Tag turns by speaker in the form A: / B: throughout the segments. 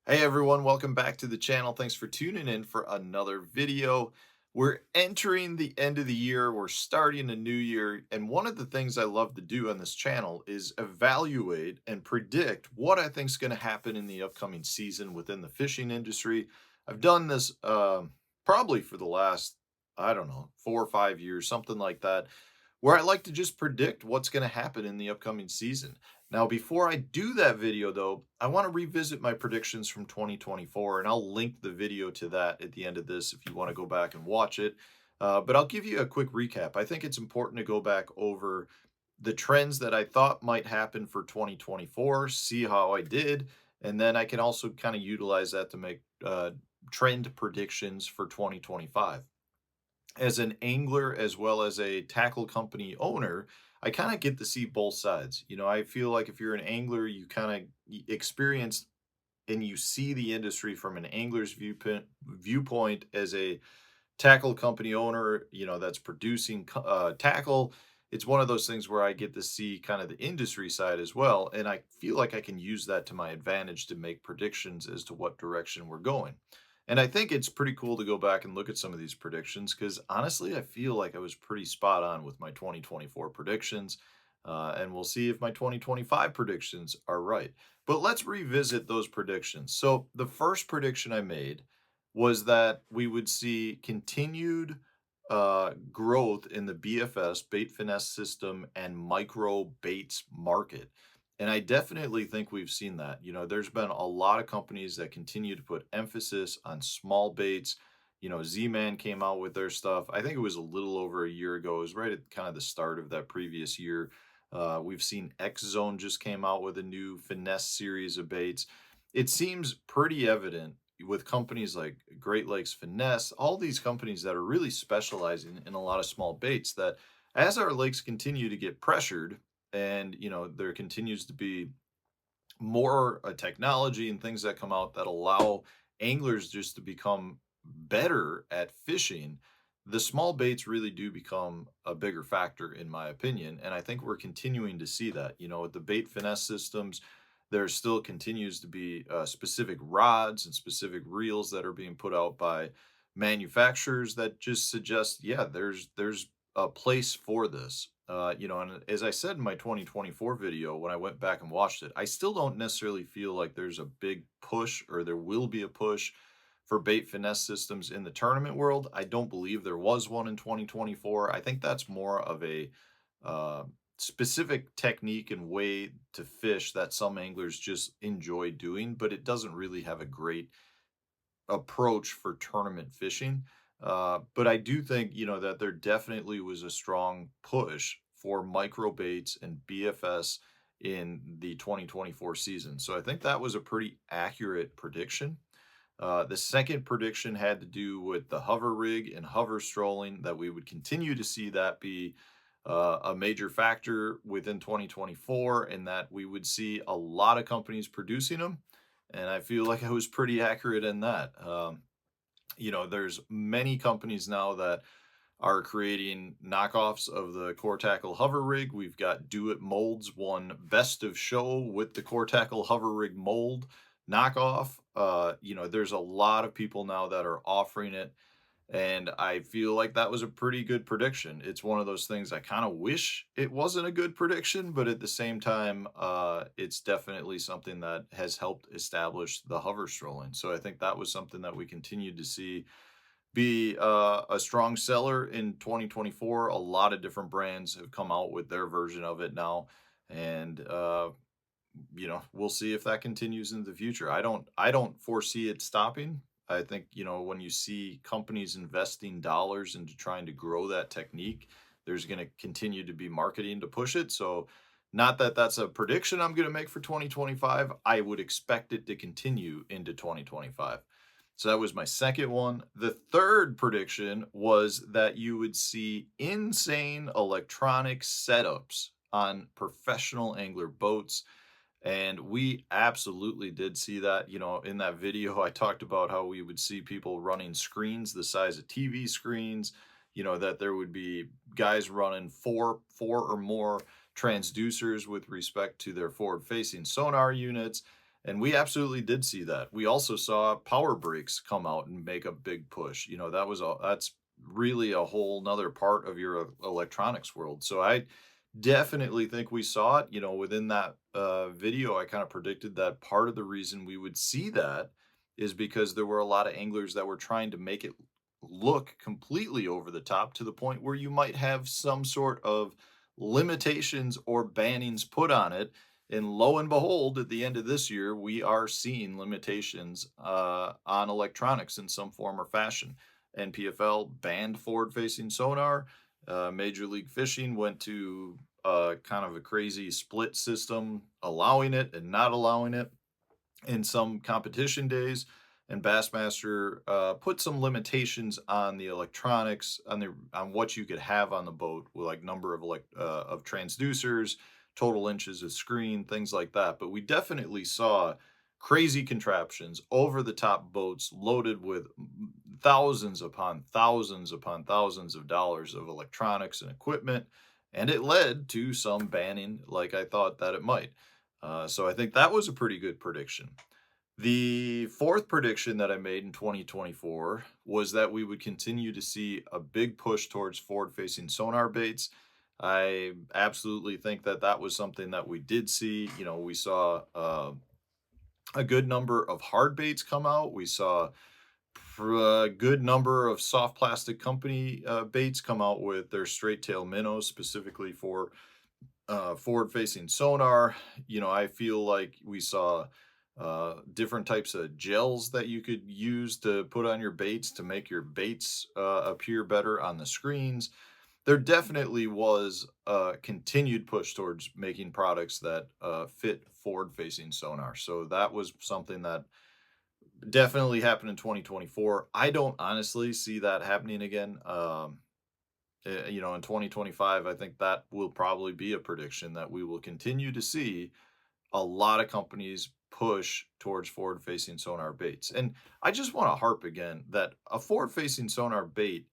A: Hey everyone, welcome back to the channel. Thanks for tuning in for another video. We're entering the end of the year, we're starting a new year, and one of the things I love to do on this channel is evaluate and predict what I think is going to happen in the upcoming season within the fishing industry. I've done this probably for the last, I don't know, 4 or 5 years, something like that, where I like to just predict what's going to happen in the upcoming season. Now, before I do that video, though, I want to revisit my predictions from 2024, and I'll link the video to that at the end of this if you want to go back and watch it. But I'll give you a quick recap. I think it's important to go back over the trends that I thought might happen for 2024, see how I did, and then I can also kind of utilize that to make trend predictions for 2025. As an angler as well as a tackle company owner, I kind of get to see both sides. I feel like if you're an angler, you kind of experience and you see the industry from an angler's viewpoint as a tackle company owner, that's producing tackle. It's one of those things where I get to see kind of the industry side as well. And I feel like I can use that to my advantage to make predictions as to what direction we're going. And I think it's pretty cool to go back and look at some of these predictions because honestly, I feel like I was pretty spot on with my 2024 predictions. And we'll see if my 2025 predictions are right. But let's revisit those predictions. So, the first prediction I made was that we would see continued growth in the BFS, bait finesse system, and micro baits market. And I definitely think we've seen that. There's been a lot of companies that continue to put emphasis on small baits. Z-Man came out with their stuff. I think it was a little over a year ago. It was right at kind of the start of that previous year. We've seen X Zone just came out with a new finesse series of baits. It seems pretty evident with companies like Great Lakes Finesse, all these companies that are really specializing in a lot of small baits, that as our lakes continue to get pressured and there continues to be more technology and things that come out that allow anglers just to become better at fishing, the small baits really do become a bigger factor, in my opinion. And I think we're continuing to see that. With the bait finesse systems, there still continues to be specific rods and specific reels that are being put out by manufacturers that just suggest, yeah, there's a place for this. And as I said in my 2024 video, when I went back and watched it, I still don't necessarily feel like there's a big push or there will be a push for bait finesse systems in the tournament world. I don't believe there was one in 2024. I think that's more of a uh, specific technique and way to fish that some anglers just enjoy doing, but it doesn't really have a great approach for tournament fishing. But I do think, that there definitely was a strong push for micro baits and BFS in the 2024 season. So I think that was a pretty accurate prediction. The second prediction had to do with the hover rig and hover strolling, that we would continue to see that be a major factor within 2024, and that we would see a lot of companies producing them. And I feel like I was pretty accurate in that. There's many companies now that are creating knockoffs of the Core Tackle hover rig. We've got Do It Molds won Best of Show with the Core Tackle hover rig mold knockoff. There's a lot of people now that are offering it, and I feel like that was a pretty good prediction. It's one of those things I kind of wish it wasn't a good prediction, but at the same time, it's definitely something that has helped establish the hover strolling. So I think that was something that we continued to see be a strong seller in 2024. A lot of different brands have come out with their version of it now, and we'll see if that continues in the future. I don't foresee it stopping. I think, when you see companies investing dollars into trying to grow that technique, there's going to continue to be marketing to push it. So, not that that's a prediction I'm going to make for 2025. I would expect it to continue into 2025. So that was my second one. The third prediction was that you would see insane electronic setups on professional angler boats. And we absolutely did see that. In that video, I talked about how we would see people running screens the size of TV screens, that there would be guys running four or more transducers with respect to their forward facing sonar units. And we absolutely did see that. We also saw power brakes come out and make a big push. That's really a whole nother part of your electronics world. So I definitely think we saw it. Within that video, I kind of predicted that part of the reason we would see that is because there were a lot of anglers that were trying to make it look completely over the top to the point where you might have some sort of limitations or bannings put on it. And lo and behold, at the end of this year, we are seeing limitations on electronics in some form or fashion. NPFL banned forward facing sonar. Major League Fishing went to kind of a crazy split system, allowing it and not allowing it in some competition days. And Bassmaster put some limitations on the electronics, on what you could have on the boat, with like number of transducers, total inches of screen, things like that. But we definitely saw crazy contraptions, over the top boats loaded with thousands upon thousands of dollars of electronics and equipment, and it led to some banning, like I thought that it might. So I think that was a pretty good prediction. The fourth prediction that I made in 2024 was that we would continue to see a big push towards forward-facing sonar baits. I absolutely think that that was something that we did see. We saw a good number of hard baits come out. We saw a good number of soft plastic company baits come out with their straight tail minnows specifically for forward facing sonar. I feel like we saw different types of gels that you could use to put on your baits to make your baits appear better on the screens. There definitely was a continued push towards making products that fit forward facing sonar. So that was something that definitely happened in 2024. I don't honestly see that happening again. In 2025, I think that will probably be a prediction that we will continue to see a lot of companies push towards forward facing sonar baits. And I just want to harp again that a forward facing sonar bait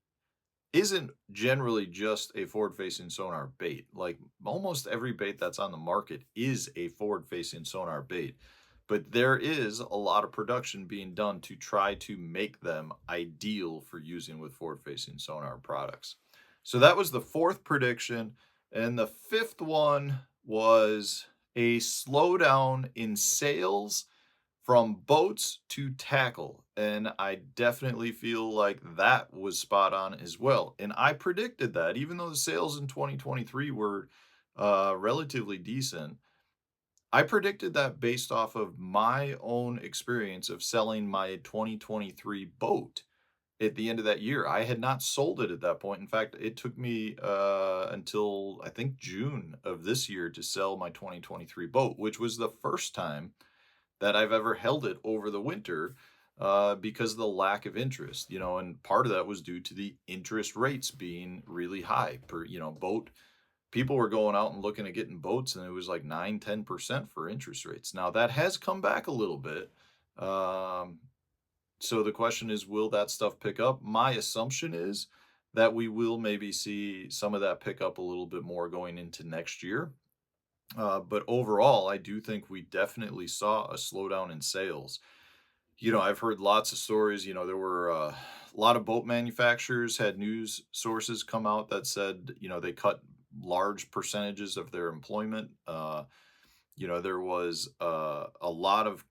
A: isn't generally just a forward facing sonar bait. Like almost every bait that's on the market is a forward facing sonar bait. But there is a lot of production being done to try to make them ideal for using with forward facing sonar products. So that was the fourth prediction. And the fifth one was a slowdown in sales from boats to tackle. And I definitely feel like that was spot on as well. And I predicted that, even though the sales in 2023 were relatively decent. I predicted that based off of my own experience of selling my 2023 boat at the end of that year. I had not sold it at that point. In fact, it took me until I think June of this year to sell my 2023 boat, which was the first time that I've ever held it over the winter because of the lack of interest. And part of that was due to the interest rates being really high per, boat. People were going out and looking at getting boats, and it was like 9-10% for interest rates. Now that has come back a little bit. Um, so the question is, will that stuff pick up? My assumption is that we will maybe see some of that pick up a little bit more going into next year. But overall, I do think we definitely saw a slowdown in sales. I've heard lots of stories. There were a lot of boat manufacturers had news sources come out that said, they cut large percentages of their employment. There was a lot of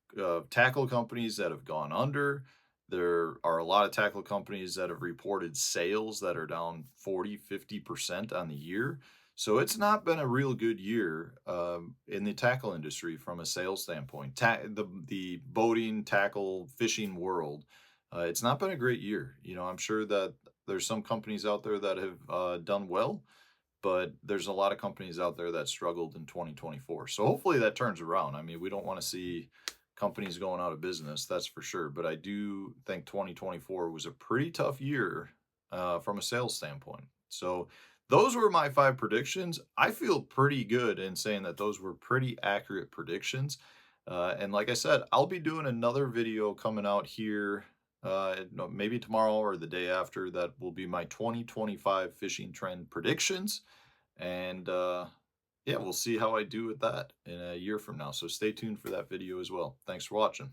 A: tackle companies that have gone under. There are a lot of tackle companies that have reported sales that are down 40-50% on the year. So it's not been a real good year in the tackle industry from a sales standpoint. The boating, tackle, fishing world, it's not been a great year. I'm sure that there's some companies out there that have done well, but there's a lot of companies out there that struggled in 2024. So hopefully that turns around. I mean, we don't want to see companies going out of business, that's for sure. But I do think 2024 was a pretty tough year from a sales standpoint. So those were my 5 predictions. I feel pretty good in saying that those were pretty accurate predictions. And like I said, I'll be doing another video coming out here no, maybe tomorrow or the day after, that will be my 2025 fishing trend predictions. And Yeah, we'll see how I do with that in a year from now. So stay tuned for that video as well. Thanks for watching.